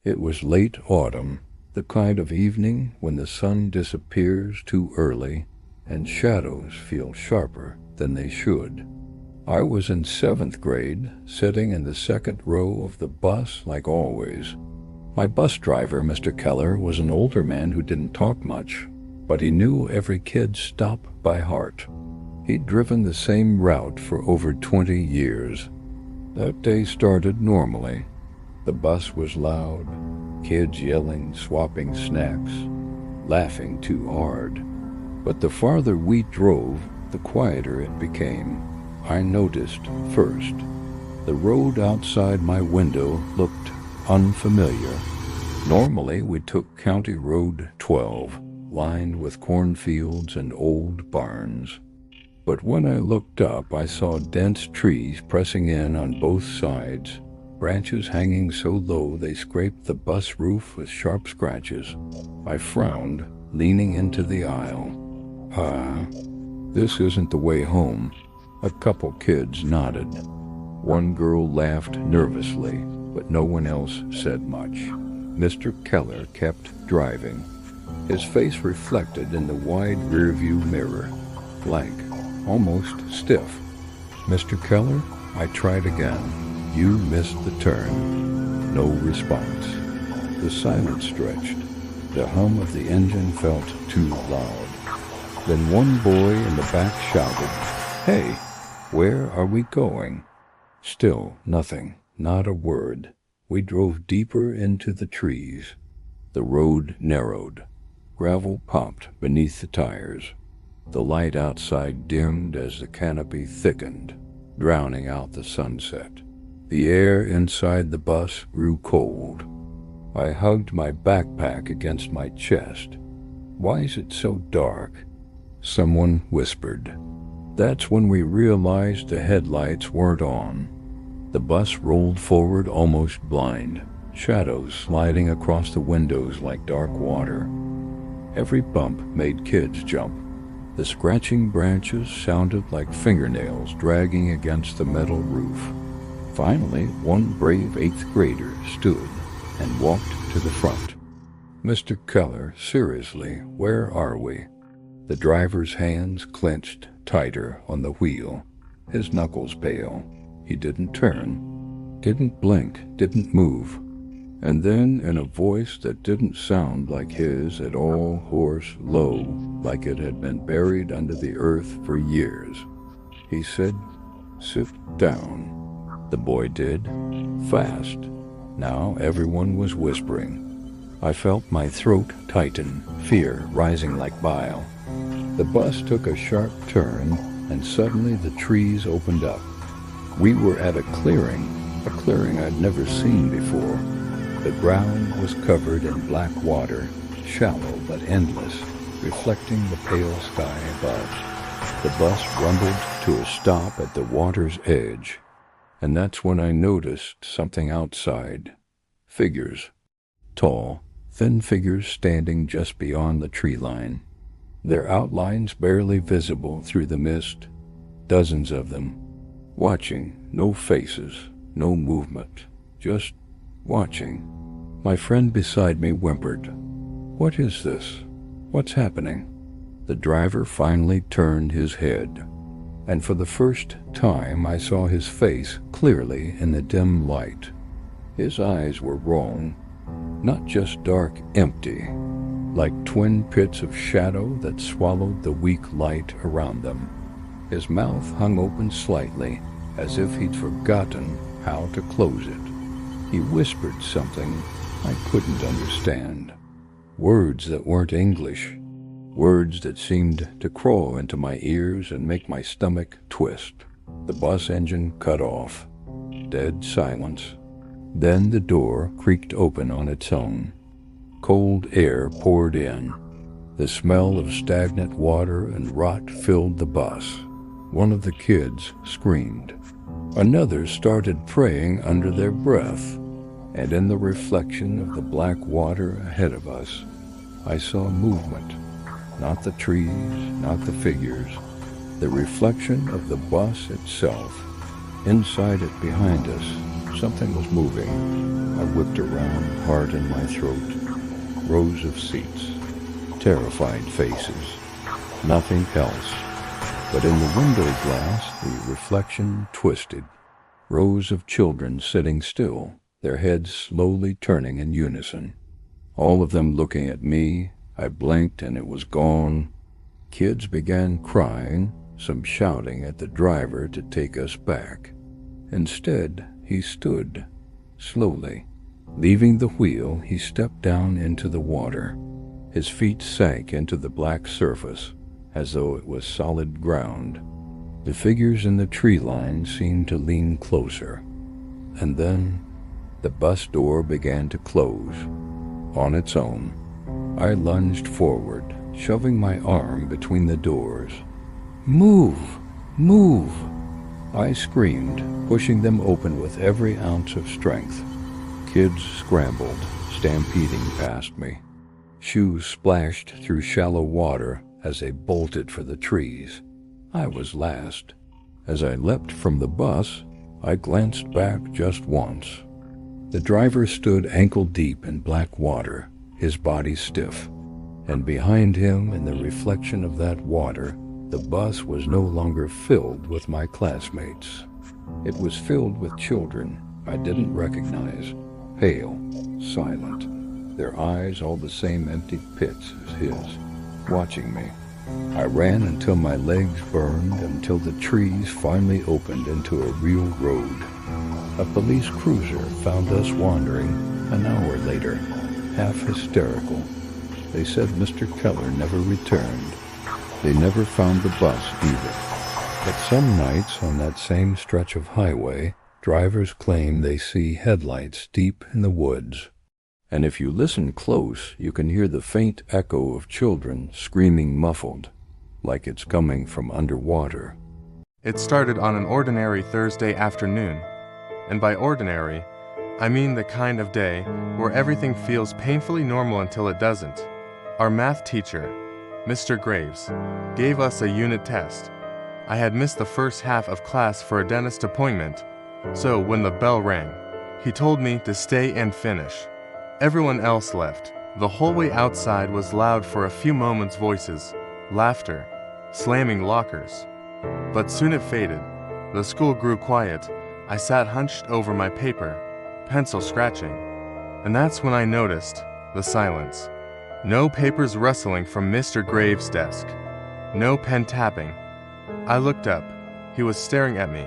It was late autumn, the kind of evening when the sun disappears too early and shadows feel sharper than they should. I was in 7th grade, sitting in the second row of the bus like always. My bus driver, Mr. Keller, was an older man who didn't talk much, but he knew every kid's stop by heart. He'd driven the same route for over 20 years. That day started normally. The bus was loud, kids yelling, swapping snacks, laughing too hard. But the farther we drove, the quieter it became. I noticed first, the road outside my window looked unfamiliar. Normally, we took County Road 12, lined with cornfields and old barns. But when I looked up, I saw dense trees pressing in on both sides, branches hanging so low they scraped the bus roof with sharp scratches. I frowned, leaning into the aisle. This isn't the way home. A couple kids nodded. One girl laughed nervously, but no one else said much. Mr. Keller kept driving. His face reflected in the wide rearview mirror, blank, almost stiff. Mr. Keller, I tried again. You missed the turn. No response. The silence stretched. The hum of the engine felt too loud. Then one boy in the back shouted, "Hey, where are we going?" Still nothing, not a word. We drove deeper into the trees. The road narrowed. Gravel popped beneath the tires. The light outside dimmed as the canopy thickened, drowning out the sunset. The air inside the bus grew cold. I hugged my backpack against my chest. "Why is it so dark?" Someone whispered. That's when we realized the headlights weren't on. The bus rolled forward almost blind, shadows sliding across the windows like dark water. Every bump made kids jump. The scratching branches sounded like fingernails dragging against the metal roof. Finally, one brave 8th grader stood and walked to the front. "Mr. Keller, seriously, where are we?" The driver's hands clenched tighter on the wheel, his knuckles pale. He didn't turn, didn't blink, didn't move. And then, in a voice that didn't sound like his at all, hoarse, low, like it had been buried under the earth for years, he said, "Sit down." The boy did, fast. Now everyone was whispering. I felt my throat tighten, fear rising like bile. The bus took a sharp turn, and suddenly the trees opened up. We were at a clearing I'd never seen before. The ground was covered in black water, shallow but endless, reflecting the pale sky above. The bus rumbled to a stop at the water's edge, and that's when I noticed something outside. Figures. Tall, thin figures standing just beyond the tree line. Their outlines barely visible through the mist. Dozens of them. Watching. No faces. No movement. Just watching. My friend beside me whimpered, "What is this? What's happening?" The driver finally turned his head, and for the first time I saw his face clearly in the dim light. His eyes were wrong, not just dark, empty, like twin pits of shadow that swallowed the weak light around them. His mouth hung open slightly, as if he'd forgotten how to close it. He whispered something I couldn't understand. Words that weren't English. Words that seemed to crawl into my ears and make my stomach twist. The bus engine cut off. Dead silence. Then the door creaked open on its own. Cold air poured in. The smell of stagnant water and rot filled the bus. One of the kids screamed. Another started praying under their breath. And in the reflection of the black water ahead of us, I saw movement. Not the trees, not the figures. The reflection of the bus itself. Inside it behind us, Something was moving. I whipped around, heart in my throat. Rows of seats. Terrified faces. Nothing else. But in the window glass, the reflection twisted. Rows of children sitting still, their heads slowly turning in unison. All of them looking at me. I blinked and it was gone. Kids began crying, some shouting at the driver to take us back. Instead, he stood, slowly. Leaving the wheel, he stepped down into the water. His feet sank into the black surface, as though it was solid ground. The figures in the tree line seemed to lean closer. And then, the bus door began to close, on its own. I lunged forward, shoving my arm between the doors. "Move! Move!" I screamed, pushing them open with every ounce of strength. Kids scrambled, stampeding past me. Shoes splashed through shallow water as they bolted for the trees. I was last. As I leapt from the bus, I glanced back just once. The driver stood ankle-deep in black water, his body stiff, and behind him, in the reflection of that water, the bus was no longer filled with my classmates. It was filled with children I didn't recognize, pale, silent, their eyes all the same empty pits as his, watching me. I ran until my legs burned, until the trees finally opened into a real road. A police cruiser found us wandering an hour later, half hysterical. They said Mr. Keller never returned. They never found the bus either. But some nights on that same stretch of highway, drivers claim they see headlights deep in the woods. And if you listen close, you can hear the faint echo of children screaming muffled, like it's coming from underwater. It started on an ordinary Thursday afternoon. And by ordinary, I mean the kind of day where everything feels painfully normal until it doesn't. Our math teacher, Mr. Graves, gave us a unit test. I had missed the first half of class for a dentist appointment, so when the bell rang, he told me to stay and finish. Everyone else left. The hallway outside was loud for a few moments, voices, laughter, slamming lockers. But soon it faded. The school grew quiet. I sat hunched over my paper, pencil scratching. And that's when I noticed the silence. No papers rustling from Mr. Graves' desk. No pen tapping. I looked up. He was staring at me.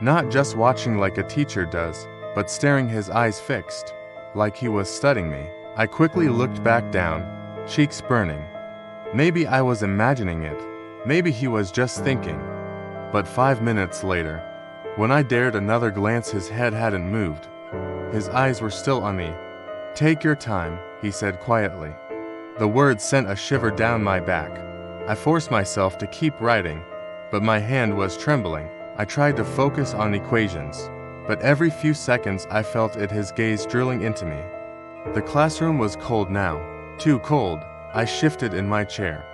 Not just watching like a teacher does, but staring, his eyes fixed, like he was studying me. I quickly looked back down, cheeks burning. Maybe I was imagining it. Maybe he was just thinking. But 5 minutes later, when I dared another glance, his head hadn't moved. His eyes were still on me. "Take your time," he said quietly. The words sent a shiver down my back. I forced myself to keep writing, but my hand was trembling. I tried to focus on equations, but every few seconds I felt his gaze drilling into me. The classroom was cold now, too cold. I shifted in my chair.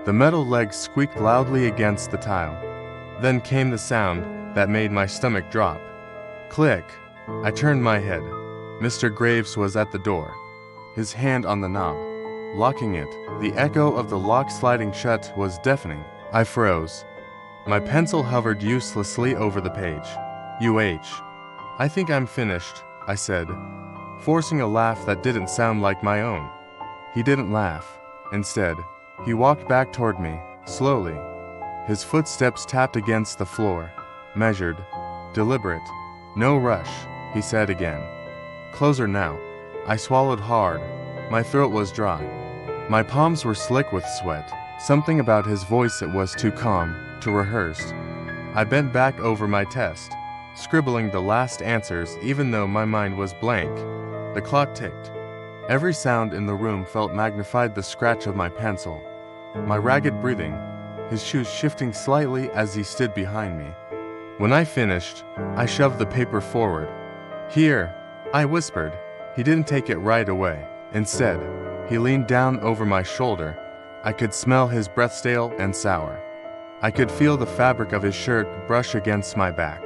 The metal legs squeaked loudly against the tile. Then came the sound that made my stomach drop. Click. I turned my head. Mr. Graves was at the door, his hand on the knob, locking it. The echo of the lock sliding shut was deafening. I froze. My pencil hovered uselessly over the page. "I think I'm finished," I said, forcing a laugh that didn't sound like my own. He didn't laugh. Instead, he walked back toward me, slowly. His footsteps tapped against the floor, measured, deliberate. "No rush," he said again. "Closer now." I swallowed hard. My throat was dry. My palms were slick with sweat. Something about his voice, it was too calm, too rehearsed. I bent back over my test, scribbling the last answers even though my mind was blank. The clock ticked. Every sound in the room felt magnified, the scratch of my pencil, my ragged breathing, his shoes shifting slightly as he stood behind me. When I finished, I shoved the paper forward. "Here," I whispered. He didn't take it right away. Instead, he leaned down over my shoulder. I could smell his breath, stale and sour. I could feel the fabric of his shirt brush against my back.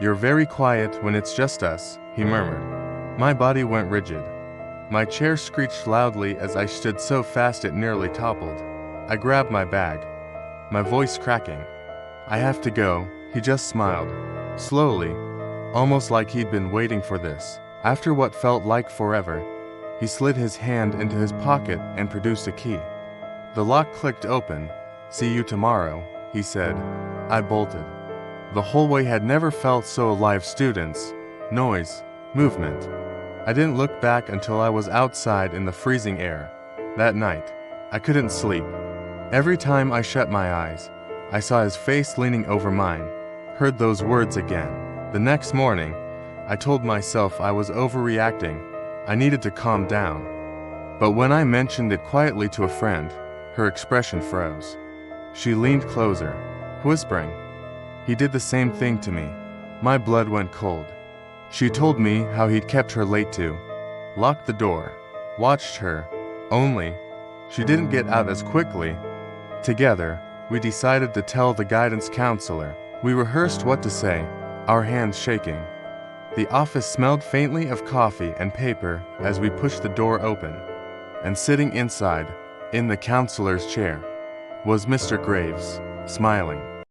"You're very quiet when it's just us," he murmured. My body went rigid. My chair screeched loudly as I stood so fast it nearly toppled. I grabbed my bag, my voice cracking. "I have to go," he just smiled. Slowly, almost like he'd been waiting for this. After what felt like forever, he slid his hand into his pocket and produced a key. The lock clicked open. "See you tomorrow," he said. I bolted. The hallway had never felt so alive. Students, noise, movement. I didn't look back until I was outside in the freezing air. That night, I couldn't sleep. Every time I shut my eyes, I saw his face leaning over mine, heard those words again. The next morning, I told myself I was overreacting. I needed to calm down. But when I mentioned it quietly to a friend, her expression froze. She leaned closer, whispering. He did the same thing to me. My blood went cold. She told me how he'd kept her late too. Locked the door. Watched her. Only, she didn't get out as quickly. Together, we decided to tell the guidance counselor. We rehearsed what to say, our hands shaking. The office smelled faintly of coffee and paper as we pushed the door open. And sitting inside, in the counselor's chair, was Mr. Graves, smiling.